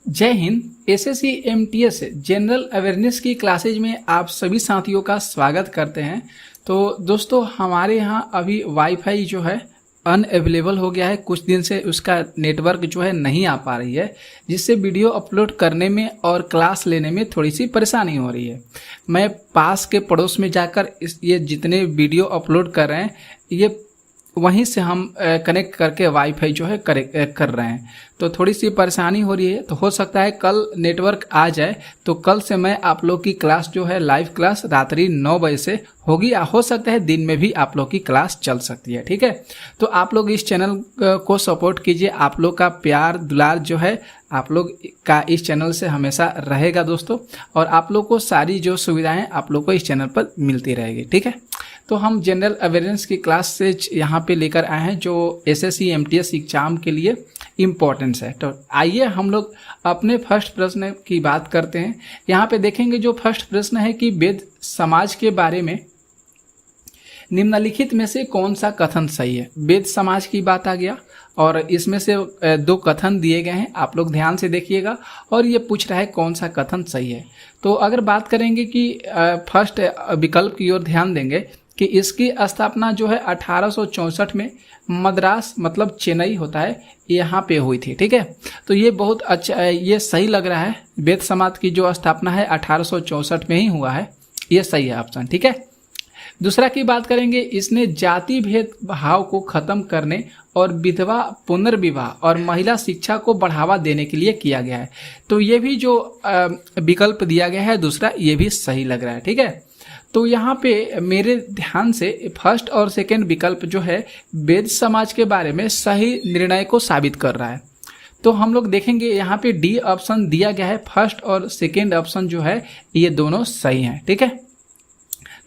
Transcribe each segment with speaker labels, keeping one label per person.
Speaker 1: जय Hind. SSC MTS general awareness की classes में आप सभी साथियों का स्वागत करते हैं। तो दोस्तों, हमारे यहाँ अभी वाईफाई जो है अनअवेलेबल हो गया है। कुछ दिन से उसका नेटवर्क जो है नहीं आ पा रही है, जिससे वीडियो अपलोड करने में और क्लास लेने में थोड़ी सी परेशानी हो रही है। मैं पास के पड़ोस में जाकर ये जितने वीडियो अपलोड कर रहे हैं, ये वहीं से हम कनेक्ट करके वाईफाई जो है कर रहे हैं। तो थोड़ी सी परेशानी हो रही है, तो हो सकता है कल नेटवर्क आ जाए तो कल से मैं आप लोग की क्लास जो है लाइव क्लास रात्रि 9 बजे से होगी, या हो सकता है दिन में भी आप लोग की क्लास चल सकती है। ठीक है, तो आप लोग इस चैनल को सपोर्ट कीजिए। आप लोग का प्यार दुलार जो है आप लोग का इस चैनल से हमेशा रहेगा दोस्तों, और आप लोग को सारी जो सुविधाएं आप लोग को इस चैनल पर मिलती रहेगी। ठीक है, तो हम जनरल अवेयरनेस की क्लास से यहाँ पे लेकर आए हैं जो एसएससी एमटीएस एग्जाम के लिए इम्पोर्टेंस है। तो आइए हम लोग अपने फर्स्ट प्रश्न की बात करते हैं। यहाँ पे देखेंगे जो फर्स्ट प्रश्न है कि वेद समाज के बारे में निम्नलिखित में से कौन सा कथन सही है। वेद समाज की बात आ गया और इसमें से दो कथन दिए गए हैं, आप लोग ध्यान से देखिएगा, और ये पूछ रहा है कौन सा कथन सही है। तो अगर बात करेंगे कि फर्स्ट विकल्प की ओर ध्यान देंगे कि इसकी स्थापना जो है 1864 में मद्रास मतलब चेन्नई होता है, यहाँ पे हुई थी। ठीक है, तो ये बहुत अच्छा, ये सही लग रहा है। वेद समाज की जो स्थापना है 1864 में ही हुआ है, ये सही है ऑप्शन। ठीक है, दूसरा की बात करेंगे, इसने जाति भेद भाव को खत्म करने और विधवा पुनर्विवाह और महिला शिक्षा को बढ़ावा देने के लिए किया गया है। तो ये भी जो विकल्प दिया गया है दूसरा, ये भी सही लग रहा है। ठीक है, तो यहाँ पे मेरे ध्यान से फर्स्ट और सेकंड विकल्प जो है वेद समाज के बारे में सही निर्णय को साबित कर रहा है। तो हम लोग देखेंगे यहाँ पे डी ऑप्शन दिया गया है, फर्स्ट और सेकंड ऑप्शन जो है ये दोनों सही हैं। ठीक है,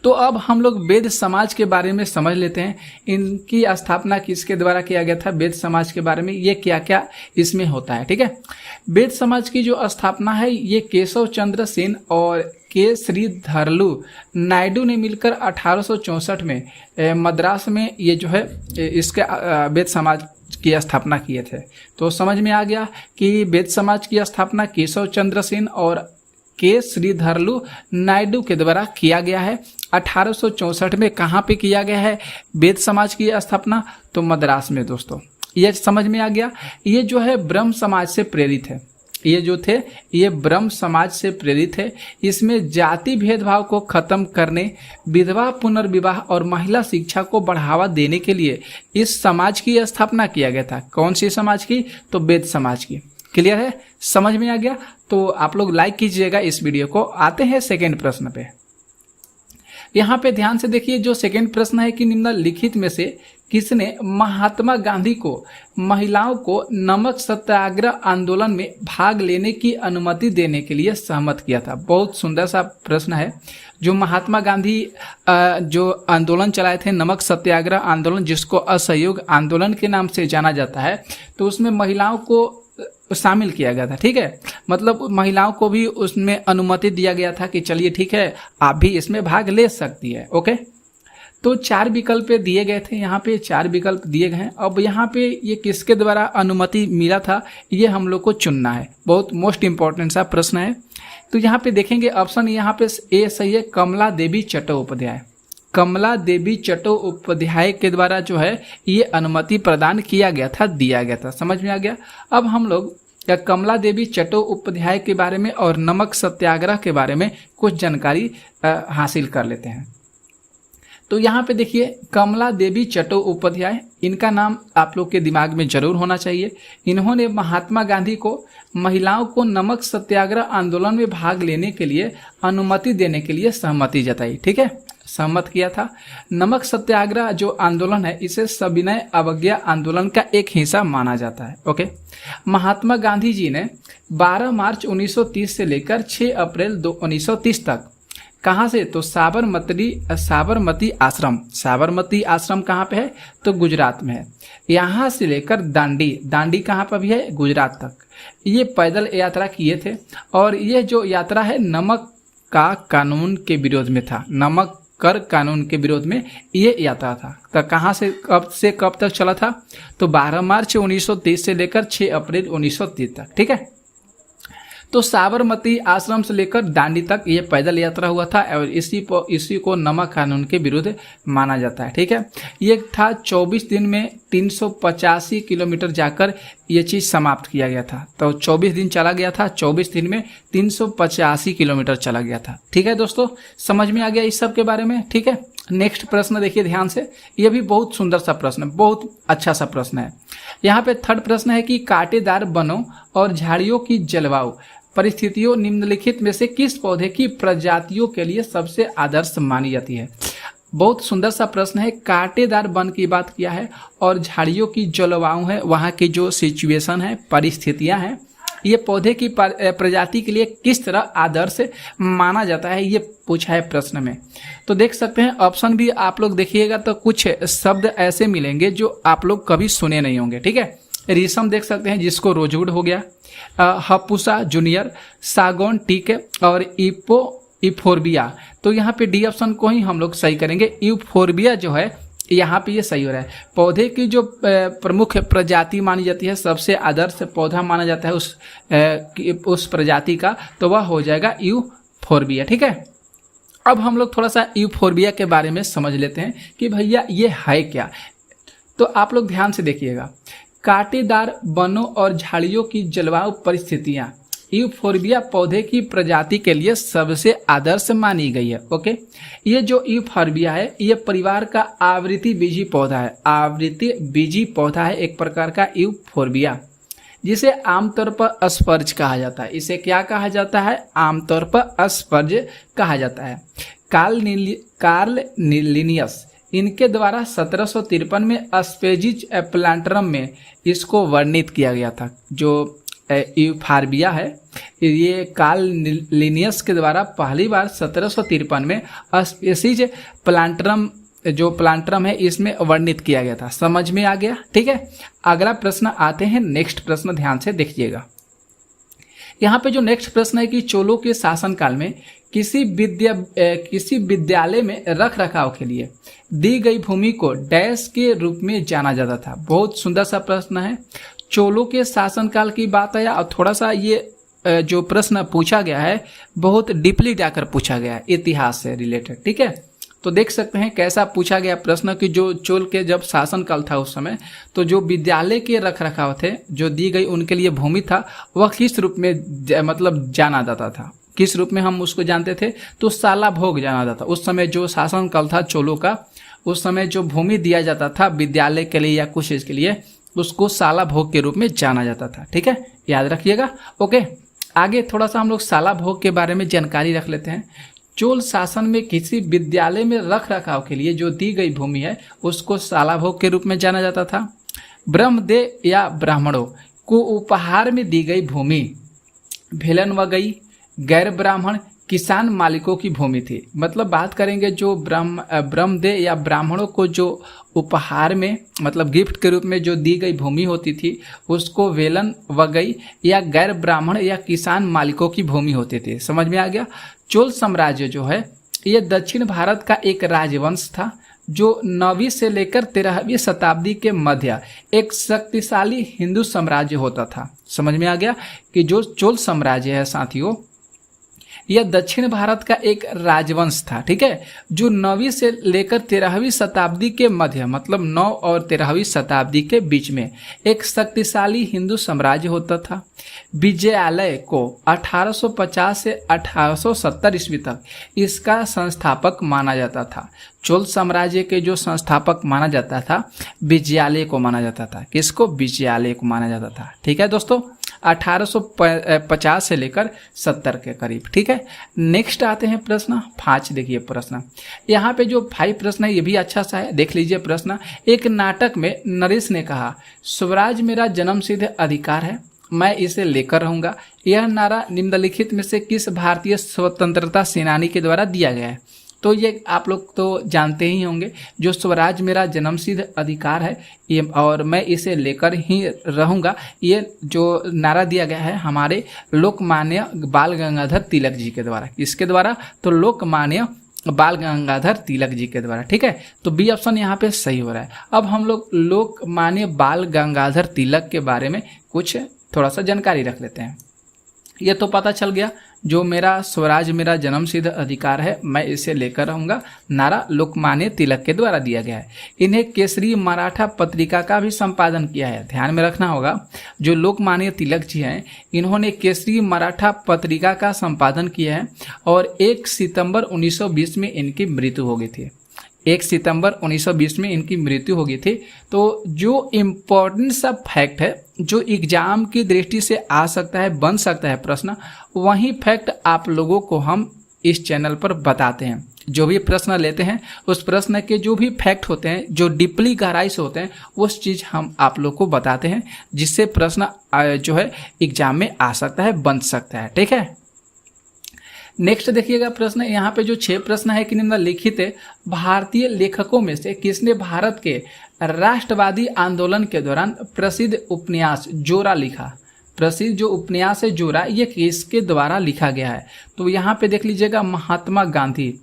Speaker 1: तो अब हम लोग वेद समाज के बारे में समझ लेते हैं। इनकी स्थापना किसके द्वारा किया गया था, वेद समाज के बारे में, ये क्या क्या इसमें होता है। ठीक है, वेद समाज की जो स्थापना है ये केशव चंद्र सेन और के श्रीधरलू नायडू ने मिलकर 1864 में मद्रास में ये जो है इसके वेद समाज की स्थापना किए थे। तो समझ में आ गया कि वेद समाज की स्थापना केशव चंद्र सेन और के श्रीधरलू नायडू के द्वारा किया गया है। 1864 में कहाँ पे किया गया है वेद समाज की स्थापना, तो मद्रास में। दोस्तों ये समझ में आ गया। ये जो है ब्रह्म समाज से प्रेरित है, ये जो थे ये ब्रह्म समाज से प्रेरित है। इसमें जाति भेदभाव को खत्म करने, विधवा पुनर्विवाह और महिला शिक्षा को बढ़ावा देने के लिए इस समाज की स्थापना किया गया था। कौन सी समाज की, तो वेद समाज की। क्लियर है, समझ में आ गया। तो आप लोग लाइक कीजिएगा इस वीडियो को। आते हैं सेकेंड प्रश्न पे। यहाँ पे ध्यान से देखिए, जो सेकेंड प्रश्न है कि निम्नलिखित में से किसने महात्मा गांधी को महिलाओं को नमक सत्याग्रह आंदोलन में भाग लेने की अनुमति देने के लिए सहमत किया था। बहुत सुंदर सा प्रश्न है। जो महात्मा गांधी जो आंदोलन चलाए थे, नमक सत्याग्रह आंदोलन, जिसको असहयोग आंदोलन के नाम से जाना जाता है, तो उसमें महिलाओं को शामिल किया गया था। ठीक है, मतलब महिलाओं को भी उसमें अनुमति दिया गया था कि चलिए ठीक है, आप भी इसमें भाग ले सकती है। ओके, तो 4 विकल्प दिए गए थे, यहाँ पे 4 विकल्प दिए गए हैं। अब यहाँ पे ये किसके द्वारा अनुमति मिला था, ये हम लोग को चुनना है। बहुत मोस्ट इंपॉर्टेंट सा प्रश्न है। तो यहाँ पे देखेंगे ऑप्शन यहाँ पे ए सही है, कमला देवी चट्टोपाध्याय। कमला देवी चट्टोपाध्याय के द्वारा जो है ये अनुमति प्रदान किया गया था, दिया गया था। समझ में आ गया। अब हम लोग कमला देवी चट्टोपाध्याय के बारे में और नमक सत्याग्रह के बारे में कुछ जानकारी हासिल कर लेते हैं। तो यहाँ पे देखिए, कमला देवी चट्टोपाध्याय, इनका नाम आप लोग के दिमाग में जरूर होना चाहिए। इन्होंने महात्मा गांधी को महिलाओं को नमक सत्याग्रह आंदोलन में भाग लेने के लिए अनुमति देने के लिए सहमति जताई। ठीक है, सहमत किया था। नमक सत्याग्रह जो आंदोलन है, इसे सविनय अवज्ञा आंदोलन का एक हिस्सा माना जाता है। ओके, महात्मा गांधी जी ने 12 मार्च 1930 से लेकर 6 अप्रैल 1930 तक कहाँ से, तो साबरमती आश्रम कहाँ पे है, तो गुजरात में है। यहाँ से लेकर दांडी कहाँ पर भी है, गुजरात तक, ये पैदल यात्रा किए थे। और ये जो यात्रा है नमक का कानून के विरोध में था, नमक कर कानून के विरोध में ये यात्रा था। तो कहाँ से कब तक चला था, तो 12 मार्च 1930 से लेकर 6 अप्रैल 1930 तक। ठीक है, तो साबरमती आश्रम से लेकर दांडी तक ये पैदल यात्रा हुआ था और इसी को नमक कानून के विरुद्ध माना जाता है। ठीक है, ये था 24 दिन में 385 किलोमीटर जाकर ये चीज समाप्त किया गया था। तो 24 दिन चला गया था, 24 दिन में 385 किलोमीटर चला गया था। ठीक है दोस्तों, समझ में आ गया इस सब के बारे में। ठीक है, नेक्स्ट प्रश्न देखिए ध्यान से, ये भी बहुत सुंदर सा प्रश्न है, बहुत अच्छा सा प्रश्न है। यहाँ पे थर्ड प्रश्न है कि कांटेदार वनों और झाड़ियों की जलवायु परिस्थितियों निम्नलिखित में से किस पौधे की प्रजातियों के लिए सबसे आदर्श मानी जाती है। बहुत सुंदर सा प्रश्न है। कांटेदार वन की बात किया है और झाड़ियों की जलवायु है, वहाँ की जो सिचुएशन है, परिस्थितियां हैं, ये पौधे की प्रजाति के लिए किस तरह आदर्श माना जाता है, ये पूछा है प्रश्न में। तो देख सकते हैं ऑप्शन भी आप लोग देखिएगा तो कुछ शब्द ऐसे मिलेंगे जो आप लोग कभी सुने नहीं होंगे। ठीक है, रीशम देख सकते हैं जिसको रोजवुड हो गया, हपुसा जूनियर, सागौन टीक और इफोर्बिया। तो यहाँ पे डी ऑप्शन को ही हम लोग सही करेंगे। इफोर्बिया जो है यहाँ पे ये सही हो रहा है। पौधे की जो प्रमुख प्रजाति मानी जाती है, सबसे आदर्श पौधा माना जाता है उस प्रजाति का, तो वह हो जाएगा यूफोर्बिया। ठीक है, अब हम लोग थोड़ा सा यूफोर्बिया के बारे में समझ लेते हैं कि भैया ये है क्या। तो आप लोग ध्यान से देखिएगा, कांटेदार वनों और झाड़ियों की जलवायु परिस्थितियां यूफोर्बिया पौधे की प्रजाति के लिए सबसे आदर्श मानी गई है। ओके, ये जो यूफोर्बिया है ये परिवार का आवृत्ति बीजी पौधा है। आवृत्ति बीजी पौधा है एक प्रकार का यूफोर्बिया, जिसे आमतौर पर अस्पर्ज कहा जाता है। इसे क्या कहा जाता है? आमतौर पर अस्पर्ज कहा जाता है। कार्ल लिनियस इनके द्वारा 1753 में अस्पेजिज प्लांटरम में इसको वर्णित किया गया था। जो यूफोर्बिया है ये कार्ल लिनियस के द्वारा पहली बार 1753 में अस्पेजिज प्लांटरम जो प्लांटरम है इसमें वर्णित किया गया था। समझ में आ गया? ठीक है, अगला प्रश्न आते हैं, नेक्स्ट प्रश्न ध्यान से देखिएगा। यहाँ पे जो नेक्स्ट प्रश्न है कि चोलों के शासनकाल में किसी विद्यालय में रख रखाव के लिए दी गई भूमि को डैश के रूप में जाना जाता था। बहुत सुंदर सा प्रश्न है। चोलों के शासनकाल की बात है और थोड़ा सा ये जो प्रश्न पूछा गया है बहुत डीपली जाकर पूछा गया है, इतिहास से रिलेटेड। ठीक है, तो देख सकते हैं कैसा पूछा गया प्रश्न कि जो चोल के जब शासनकाल था उस समय, तो जो विद्यालय के रख रखाव थे जो दी गई उनके लिए भूमि था वह किस रूप में मतलब जाना जाता था। किस रूप में हम उसको जानते थे? तो साला भोग जाना जाता। उस समय जो शासनकाल था चोलों का, उस समय जो भूमि दिया जाता था विद्यालय के लिए या कुछ इसके लिए, उसको साला भोग के रूप में जाना जाता था। ठीक है, याद रखिएगा। ओके, आगे थोड़ा सा हम लोग साला भोग के बारे में जानकारी रख लेते हैं। चोल शासन में किसी विद्यालय में रख रखाव के लिए जो दी गई भूमि है उसको साला भोग के रूप में जाना जाता था। ब्रह्मदेव या ब्राह्मणों को उपहार में दी गई भूमि भेलन व गई गैर ब्राह्मण किसान मालिकों की भूमि थी। मतलब बात करेंगे जो ब्रह्मदेव या ब्राह्मणों को जो उपहार में मतलब गिफ्ट के रूप में जो दी गई भूमि होती थी उसको वेलन वगई या गैर ब्राह्मण या किसान मालिकों की भूमि होती थी। समझ में आ गया? चोल साम्राज्य जो है ये दक्षिण भारत का एक राजवंश था जो 9वीं से लेकर 13वीं शताब्दी के मध्य एक शक्तिशाली हिंदू साम्राज्य होता था। समझ में आ गया कि जो चोल साम्राज्य है साथियों यह दक्षिण भारत का एक राजवंश था। ठीक है, जो 9वीं से लेकर 13वीं शताब्दी के मध्य मतलब 9 और 13वीं शताब्दी के बीच में एक शक्तिशाली हिंदू साम्राज्य होता था। विजयालय को 1850 से 1870 ईस्वी तक इसका संस्थापक माना जाता था। चोल साम्राज्य के जो संस्थापक माना जाता था विजयालय को माना जाता था। किसको? विजयालय को माना जाता था। ठीक है दोस्तों, 1850 से लेकर 70 के करीब। ठीक है, नेक्स्ट आते हैं प्रश्न 5। देखिए प्रश्न, यहाँ पे जो 5 प्रश्न है ये भी अच्छा सा है, देख लीजिए प्रश्न। एक नाटक में नरेश ने कहा स्वराज मेरा जन्मसिद्ध अधिकार है, मैं इसे लेकर रहूंगा। यह नारा निम्नलिखित में से किस भारतीय स्वतंत्रता सेनानी के द्वारा दिया गया है? तो ये आप लोग तो जानते ही होंगे, जो स्वराज मेरा जन्मसिद्ध अधिकार है ये और मैं इसे लेकर ही रहूंगा, ये जो नारा दिया गया है हमारे लोकमान्य बाल गंगाधर तिलक जी के द्वारा। किसके द्वारा? तो लोकमान्य बाल गंगाधर तिलक जी के द्वारा। ठीक है, तो बी ऑप्शन यहाँ पे सही हो रहा है। अब हम लोग लोकमान्य बाल गंगाधर तिलक के बारे में कुछ थोड़ा सा जानकारी रख लेते हैं। ये तो पता चल गया, जो मेरा स्वराज मेरा जन्मसिद्ध अधिकार है मैं इसे लेकर रहूंगा, नारा लोकमान्य तिलक के द्वारा दिया गया है। इन्हें केसरी मराठा पत्रिका का भी संपादन किया है। ध्यान में रखना होगा, जो लोकमान्य तिलक जी हैं इन्होंने केसरी मराठा पत्रिका का संपादन किया है और 1 सितंबर 1920 में इनकी मृत्यु हो गई थी। 1 सितंबर 1920 में इनकी मृत्यु हो गई थी। तो जो इम्पोर्टेंट सा फैक्ट है, जो एग्जाम की दृष्टि से आ सकता है, बन सकता है प्रश्न, वही फैक्ट आप लोगों को हम इस चैनल पर बताते हैं। जो भी प्रश्न लेते हैं उस प्रश्न के जो भी फैक्ट होते हैं, जो डीपली गहराई से होते हैं, उस चीज़ हम आप लोग को बताते हैं, जिससे प्रश्न जो है एग्जाम में आ सकता है, बन सकता है। ठीक है, नेक्स्ट देखिएगा प्रश्न, यहाँ पे जो 6 प्रश्न है कि निम्नलिखित भारतीय लेखकों में से किसने भारत के राष्ट्रवादी आंदोलन के दौरान प्रसिद्ध उपन्यास जोरा लिखा। प्रसिद्ध जो उपन्यास है जोरा, ये किसके द्वारा लिखा गया है। तो यहाँ पे देख लीजिएगा महात्मा गांधी,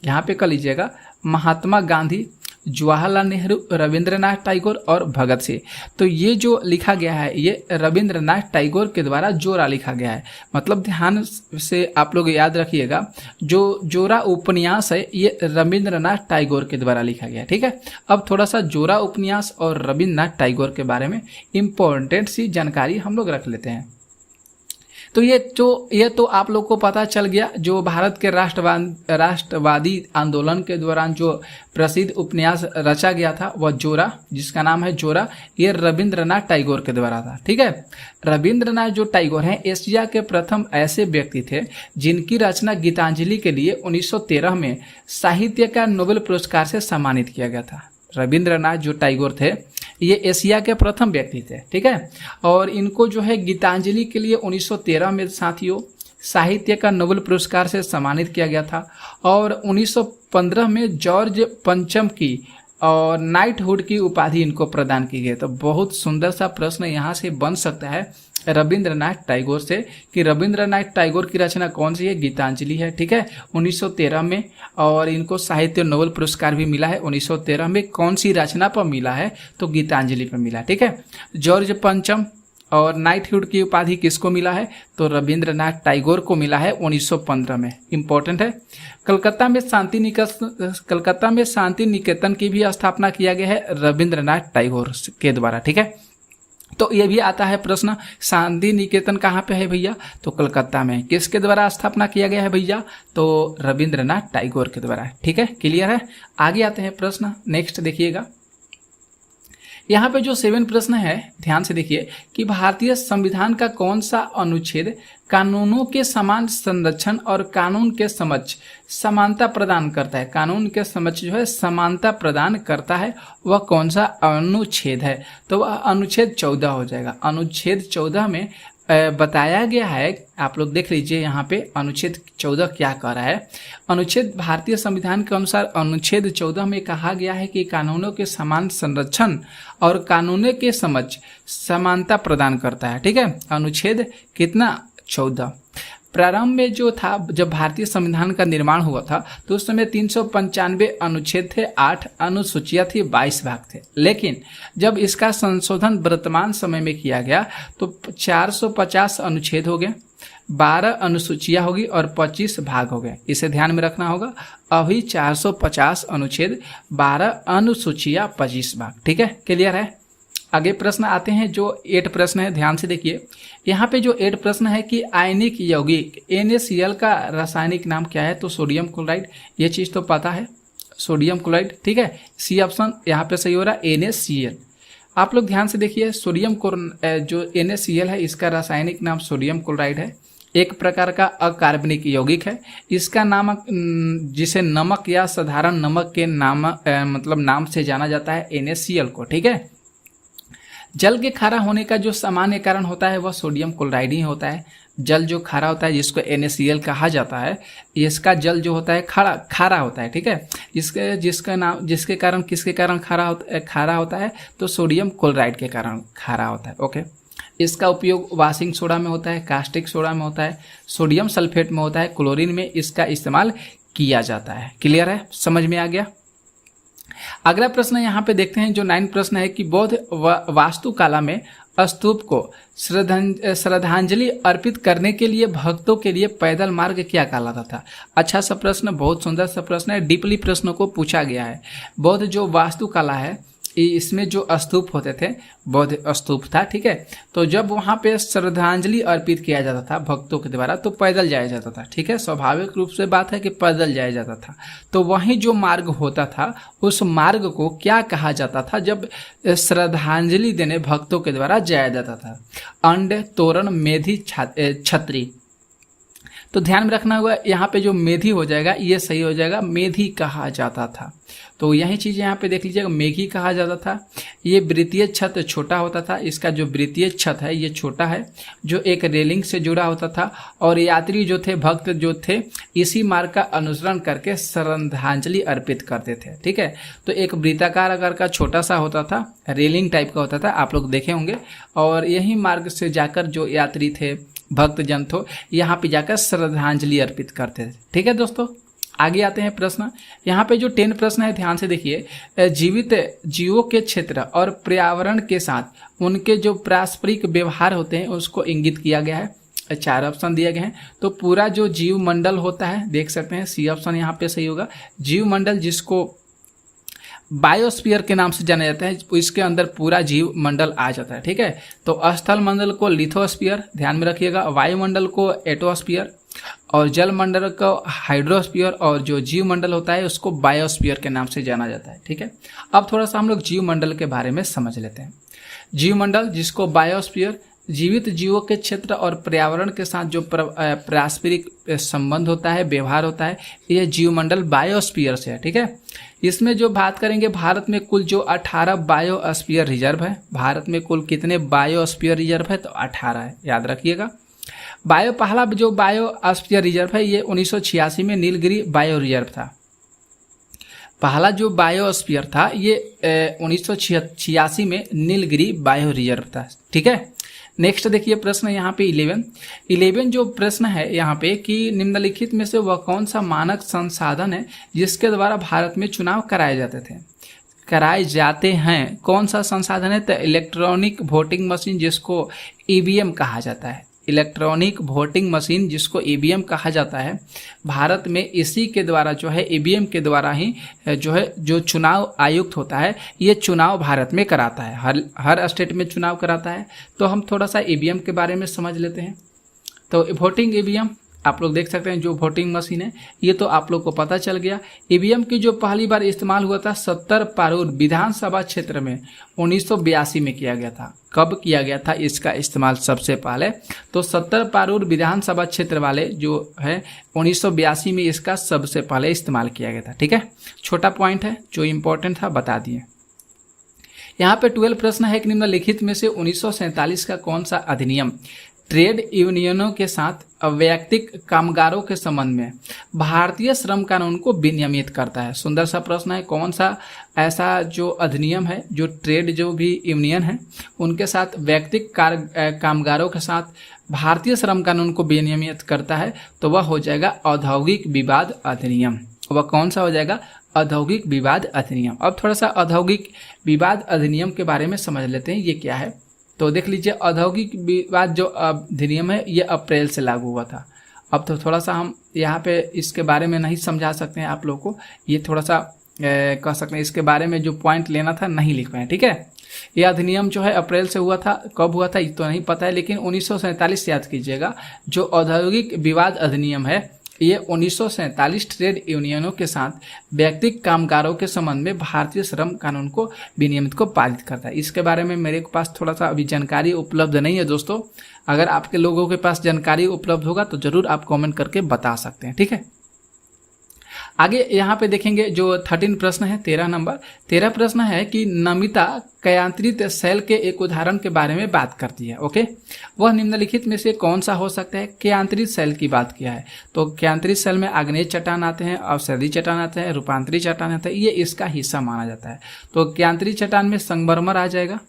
Speaker 1: यहाँ पे कर लीजिएगा महात्मा गांधी, जवाहरलाल नेहरू, रविंद्रनाथ टैगोर और भगत सिंह। तो ये जो लिखा गया है ये रविंद्रनाथ टैगोर के द्वारा जोरा लिखा गया है। मतलब ध्यान से आप लोग याद रखिएगा, जो जोरा उपन्यास है ये रविंद्रनाथ टैगोर के द्वारा लिखा गया है। ठीक है, अब थोड़ा सा जोरा उपन्यास और रविंद्रनाथ टैगोर के बारे में इम्पोर्टेंट सी जानकारी हम लोग रख लेते हैं। तो ये तो आप लोग को पता चल गया, जो भारत के राष्ट्रवादी आंदोलन के दौरान जो प्रसिद्ध उपन्यास रचा गया था वह जोरा, जिसका नाम है जोरा, ये रविंद्रनाथ टैगोर के द्वारा था। ठीक है, रविंद्रनाथ जो टैगोर हैं एशिया के प्रथम ऐसे व्यक्ति थे जिनकी रचना गीतांजलि के लिए 1913 में साहित्य का नोबेल पुरस्कार से सम्मानित किया गया था। रविंद्रनाथ जो टैगोर थे ये एशिया के प्रथम व्यक्ति थे। ठीक है, और इनको जो है गीतांजलि के लिए 1913 में साथियों साहित्य का नोबेल पुरस्कार से सम्मानित किया गया था और 1915 में जॉर्ज पंचम की और नाइटहुड की उपाधि इनको प्रदान की गई। तो बहुत सुंदर सा प्रश्न यहाँ से बन सकता है रविंद्रनाथ टैगोर से कि रविंद्रनाथ टैगोर की रचना कौन सी है, गीतांजलि है। ठीक है, 1913 में, और इनको साहित्य नोबेल पुरस्कार भी मिला है 1913 में। कौन सी रचना पर मिला है, तो गीतांजलि पर मिला। ठीक है, जॉर्ज पंचम और नाइटहुड की उपाधि किसको मिला है, तो रविंद्रनाथ टैगोर को मिला है 1915 में। इंपॉर्टेंट है। कलकत्ता में शांति निकेतन की भी स्थापना किया गया है रविंद्रनाथ टैगोर के द्वारा। ठीक है, तो ये भी आता है प्रश्न, शांति निकेतन कहाँ पे है भैया, तो कलकत्ता में। किसके द्वारा स्थापना किया गया है भैया, तो रविंद्रनाथ टैगोर के द्वारा। ठीक है, क्लियर है। आगे आते हैं प्रश्न, नेक्स्ट देखिएगा। यहाँ पे जो 7 प्रश्न है ध्यान से देखिए कि भारतीय संविधान का कौन सा अनुच्छेद कानूनों के समान संरक्षण और कानून के समक्ष समानता प्रदान करता है। कानून के समक्ष जो है समानता प्रदान करता है, वह कौन सा अनुच्छेद है, तो वह अनुच्छेद 14 हो जाएगा। अनुच्छेद 14 में बताया गया है, आप लोग देख लीजिए यहाँ पे अनुच्छेद 14 क्या कह रहा है। अनुच्छेद भारतीय संविधान के अनुसार अनुच्छेद 14 में कहा गया है कि कानूनों के समान संरक्षण और कानूनों के समक्ष समानता प्रदान करता है। ठीक है, अनुच्छेद कितना, 14। प्रारंभ में जो था, जब भारतीय संविधान का निर्माण हुआ था तो उस समय 395 अनुच्छेद थे, 8 अनुसूचियां थी, 22 भाग थे। लेकिन जब इसका संशोधन वर्तमान समय में किया गया तो 450 अनुच्छेद हो गए, 12 अनुसूचियां होगी और 25 भाग हो गए। इसे ध्यान में रखना होगा। अभी 450 अनुच्छेद, 12 अनुसूचियां, 25 भाग। ठीक है, क्लियर है। आगे प्रश्न आते हैं, जो 8 प्रश्न है, ध्यान से देखिए। यहाँ पे जो 8 प्रश्न है कि आयनिक यौगिक NaCl का रासायनिक नाम क्या है, तो सोडियम क्लोराइड। ये चीज तो पता है, सोडियम क्लोराइड। ठीक है, सी ऑप्शन यहाँ पे सही हो रहा है, NaCl। आप लोग ध्यान से देखिए, सोडियम जो NaCl है इसका रासायनिक नाम सोडियम क्लोराइड है। एक प्रकार का अकार्बनिक यौगिक है। इसका नाम, जिसे नमक या साधारण नमक के नाम से जाना जाता है, NaCl को। ठीक है, जल के खारा होने का जो सामान्य कारण होता है वह सोडियम क्लोराइड ही होता है। जल जो खारा होता है जिसको NaCl कहा जाता है, इसका जल जो होता है खारा होता है। ठीक है, जिसके कारण किसके कारण खारा होता है, तो सोडियम क्लोराइड के कारण खारा होता है। ओके, इसका उपयोग वाशिंग सोडा में होता है, कास्टिक सोडा में होता है, सोडियम सल्फेट में होता है, क्लोरीन में इसका इस्तेमाल किया जाता है। क्लियर है, समझ में आ गया। अगला प्रश्न यहाँ पे देखते हैं, जो 9 प्रश्न है कि बौद्ध वास्तुकला में स्तूप को श्रद्धांजलि अर्पित करने के लिए भक्तों के लिए पैदल मार्ग क्या कहलाता था। अच्छा सा प्रश्न, बहुत सुंदर सा प्रश्न है, डीपली प्रश्नों को पूछा गया है। बौद्ध जो वास्तुकला है इसमें जो स्तूप होते थे, बौद्ध स्तूप था, ठीक है। तो जब वहां पे श्रद्धांजलि अर्पित किया जाता था भक्तों के द्वारा तो पैदल जाया जाता था, ठीक है। स्वाभाविक रूप से बात है कि पैदल जाया जाता था। तो वहीं जो मार्ग होता था उस मार्ग को क्या कहा जाता था जब श्रद्धांजलि देने भक्तों के द्वारा जाया जाता था। अंड, तोरण, मेधी, छतरी। तो ध्यान में रखना होगा यहाँ पे जो मेधी हो जाएगा ये सही हो जाएगा, मेधी कहा जाता था। तो यही चीज यहाँ पे देख लीजिएगा, मेघी कहा जाता था। ये वृत्तीय छत छोटा होता था, इसका जो वृत्तीय छत है ये छोटा है, जो एक रेलिंग से जुड़ा होता था। और यात्री जो थे, भक्त जो थे, इसी मार्ग का अनुसरण करके श्रद्धांजलि अर्पित करते थे, ठीक है। तो एक वृत्ताकार आकार का छोटा सा होता था, रेलिंग टाइप का होता था, आप लोग देखे होंगे। और यही मार्ग से जाकर जो यात्री थे, भक्त जन तो यहाँ पे जाकर श्रद्धांजलि अर्पित करते थे, ठीक है दोस्तों। आगे आते हैं प्रश्न। यहाँ पे जो 10 प्रश्न है ध्यान से देखिए। जीवित जीवों के क्षेत्र और पर्यावरण के साथ उनके जो पारस्परिक व्यवहार होते हैं उसको इंगित किया गया है। 4 ऑप्शन दिए गए हैं। तो पूरा जो जीव मंडल होता है, देख सकते हैं सी ऑप्शन यहाँ पे सही होगा। जीव मंडल जिसको बायोस्फीयर के नाम से जाना जाता है, इसके अंदर पूरा जीव मंडल आ जाता है, ठीक है। तो स्थल मंडल को लिथोस्फीयर ध्यान में रखिएगा, वायुमंडल को एटोस्फीयर और जल मंडल को हाइड्रोस्फीयर और जो जीव मंडल होता है उसको बायोस्फीयर के नाम से जाना जाता है, ठीक है। अब थोड़ा सा हम लोग जीव मंडल के बारे में समझ लेते हैं। जीव मंडल जिसको बायोस्फीयर, जीवित जीवों के क्षेत्र और पर्यावरण के साथ जो पारस्परिक संबंध होता है, व्यवहार होता है, यह जीवमंडल बायोस्फीयर से है, ठीक है। इसमें जो बात करेंगे, भारत में कुल जो 18 बायोस्फीयर रिजर्व है। भारत में कुल कितने बायोस्फीयर रिजर्व है? तो 18 है, याद रखिएगा। पहला जो बायोस्फीयर रिजर्व है ये 1986 में नीलगिरी बायो रिजर्व था। पहला जो बायोस्फीयर था ये 1986 में नीलगिरी बायो रिजर्व था, ठीक है। नेक्स्ट देखिए प्रश्न यहाँ पे 11 जो प्रश्न है यहाँ पे कि निम्नलिखित में से वह कौन सा मानक संसाधन है जिसके द्वारा भारत में चुनाव कराए जाते हैं। कौन सा संसाधन है? तो इलेक्ट्रॉनिक वोटिंग मशीन जिसको ईवीएम कहा जाता है। इलेक्ट्रॉनिक वोटिंग मशीन जिसको ईवीएम कहा जाता है, भारत में इसी के द्वारा जो है ईवीएम के द्वारा ही जो है जो चुनाव आयुक्त होता है ये चुनाव भारत में कराता है। हर स्टेट में चुनाव कराता है। तो हम थोड़ा सा ईवीएम के बारे में समझ लेते हैं। तो वोटिंग ईवीएम आप लोग देख सकते हैं, जो वोटिंग मशीन है ये तो आप लोग को पता चल गया। ईवीएम की जो पहली बार इस्तेमाल हुआ था 70 पारूर विधानसभा क्षेत्र में 1982 में किया गया था। कब किया गया था इसका इस्तेमाल सबसे पहले? तो 70 पारूर विधानसभा क्षेत्र वाले जो है 1982 में इसका सबसे पहले इस्तेमाल किया गया था, ठीक है। छोटा पॉइंट है, जो इम्पोर्टेंट था बता दिए। यहाँ पे 12 प्रश्न है कि निम्नलिखित में से 1947 का कौन सा अधिनियम ट्रेड यूनियनों के साथ अवैयक्तिक कामगारों के संबंध में भारतीय श्रम कानून को विनियमित करता है? सुंदर सा प्रश्न है। कौन सा ऐसा जो अधिनियम है जो ट्रेड जो भी यूनियन है उनके साथ वैयक्तिक कामगारों के साथ भारतीय श्रम कानून को विनियमित करता है? तो वह हो जाएगा औद्योगिक विवाद अधिनियम। वह कौन सा हो जाएगा? औद्योगिक विवाद अधिनियम। अब थोड़ा सा औद्योगिक विवाद अधिनियम के बारे में समझ लेते हैं, ये क्या है। तो देख लीजिए, औद्योगिक विवाद जो अधिनियम है ये अप्रैल से लागू हुआ था। अब तो थोड़ा सा हम यहाँ पे इसके बारे में नहीं समझा सकते हैं आप लोग को, ये थोड़ा सा कह सकते हैं इसके बारे में जो पॉइंट लेना था नहीं लिख पाए, ठीक है। ये अधिनियम जो है अप्रैल से हुआ था, कब हुआ था ये तो नहीं पता है, लेकिन 1947 याद कीजिएगा। जो औद्योगिक विवाद अधिनियम है ये 1947 ट्रेड यूनियनों के साथ व्यक्तिगत कामगारों के संबंध में भारतीय श्रम कानून को विनियमित को पारित करता है। इसके बारे में मेरे पास थोड़ा सा अभी जानकारी उपलब्ध नहीं है दोस्तों। अगर आपके लोगों के पास जानकारी उपलब्ध होगा तो जरूर आप कमेंट करके बता सकते हैं, ठीक है। आगे यहाँ पे देखेंगे जो 13 प्रश्न है, 13 प्रश्न है कि नमिता कयांत्रित सेल के एक उदाहरण के बारे में बात करती है। ओके, वह निम्नलिखित में से कौन सा हो सकता है? कयांत्रित सेल की बात किया है। तो कयांत्रित सेल में आग्नेय चट्टान आते हैं, अवशेषीय चट्टान आते हैं, रूपांतरित चट्टान आते हैं, ये इसका हिस्सा माना जाता है। तो कयांत्रित चट्टान में संगमरमर आ जाएगा,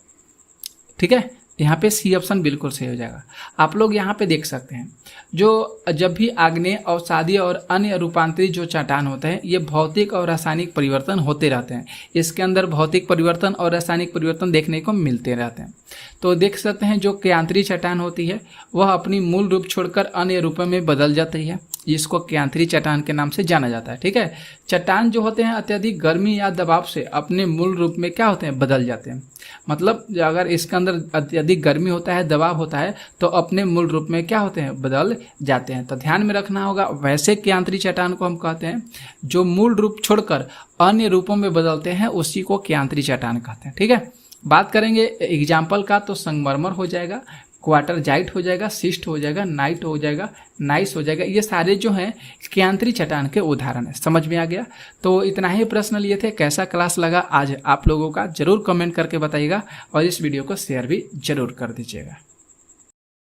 Speaker 1: ठीक है। यहाँ पे सी ऑप्शन बिल्कुल सही हो जाएगा। आप लोग यहाँ पे देख सकते हैं जो जब भी आग्नेय, अवसादीय और अन्य रूपांतरित जो चट्टान होते हैं ये भौतिक और रासायनिक परिवर्तन होते रहते हैं। इसके अंदर भौतिक परिवर्तन और रासायनिक परिवर्तन देखने को मिलते रहते हैं। तो देख सकते हैं जो क्यांतरी चट्टान होती है वह अपनी मूल रूप छोड़कर अन्य रूपों में बदल जाती है, जिसको क्यांतरी चट्टान के नाम से जाना जाता है। ठीक है, चट्टान जो होते हैं अत्यधिक गर्मी या दबाव से अपने मूल रूप में क्या होते हैं, बदल जाते हैं। मतलब अगर इसके अंदर अत्यधिक गर्मी होता है, दबाव होता है, तो अपने मूल रूप में क्या होते हैं, बदल जाते हैं। तो ध्यान में रखना होगा। वैसे क्यांतरी चट्टान को हम कहते हैं जो मूल रूप छोड़कर अन्य रूपों में बदलते हैं, उसी को क्यांतरी चट्टान कहते हैं। ठीक है, बात करेंगे एग्जाम्पल का तो संगमरमर हो जाएगा, क्वार्टरजाइट हो जाएगा, सिस्ट हो जाएगा, नाइट हो जाएगा, नाइस हो जाएगा। ये सारे जो हैं क्यांतरी चट्टान के उदाहरण है। समझ में आ गया? तो इतना ही प्रश्न लिए थे। कैसा क्लास लगा आज आप लोगों का जरूर कमेंट करके बताइएगा और इस वीडियो को शेयर भी जरूर कर दीजिएगा।